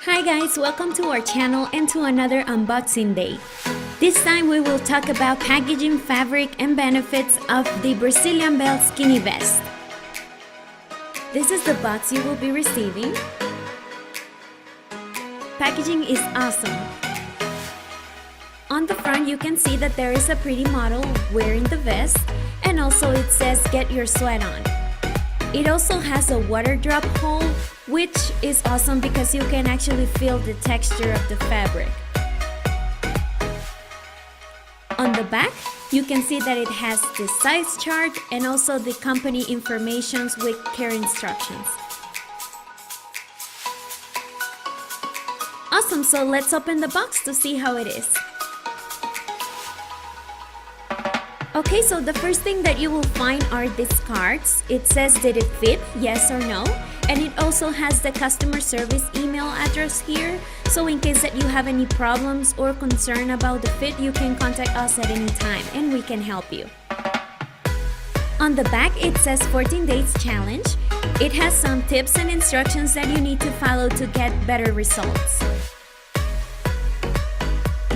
Hi guys, welcome to our channel and to another unboxing day. This time we will talk about packaging, fabric and benefits of the Brazilian Belle skinny vest. This is the box you will be receiving. Packaging is awesome. On the front you can see that there is a pretty model wearing the vest, and also it says "Get your sweat on." It also has a water drop hole, which is awesome because you can actually feel the texture of the fabric. On the back, you can see that it has the size chart and also the company information with care instructions. Awesome, so let's open the box to see how it is. Okay, so the first thing that you will find are these cards. It says, did it fit, yes or no? And it also has the customer service email address here. So in case that you have any problems or concern about the fit, you can contact us at any time and we can help you. On the back, it says 14 days challenge. It has some tips and instructions that you need to follow to get better results.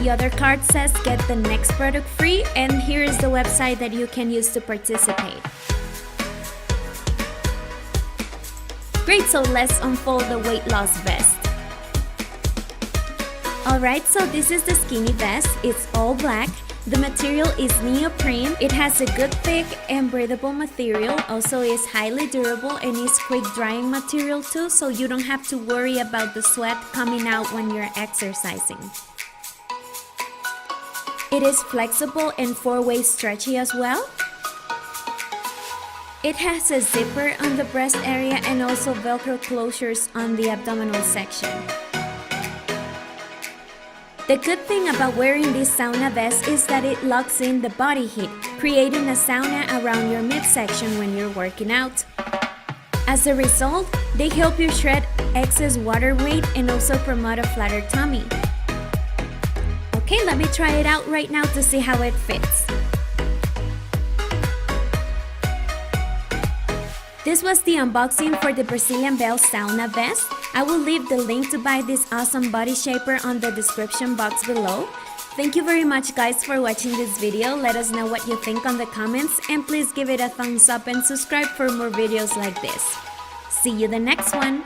The other card says get the next product free, and here is the website that you can use to participate. Great, so let's unfold the weight loss vest. Alright, so this is the skinny vest. It's all black. The material is neoprene. It has a good thick and breathable material. Also is highly durable and is quick drying material too, so you don't have to worry about the sweat coming out when you're exercising. It is flexible and four-way stretchy as well. It has a zipper on the breast area and also Velcro closures on the abdominal section. The good thing about wearing this sauna vest is that it locks in the body heat, creating a sauna around your midsection when you're working out. As a result, they help you shred excess water weight and also promote a flatter tummy. Okay, let me try it out right now to see how it fits. This was the unboxing for the Brazilian Belle sauna vest. I will leave the link to buy this awesome body shaper on the description box below. Thank you very much guys for watching this video. Let us know what you think on the comments, and please give it a thumbs up and subscribe for more videos like this. See you the next one!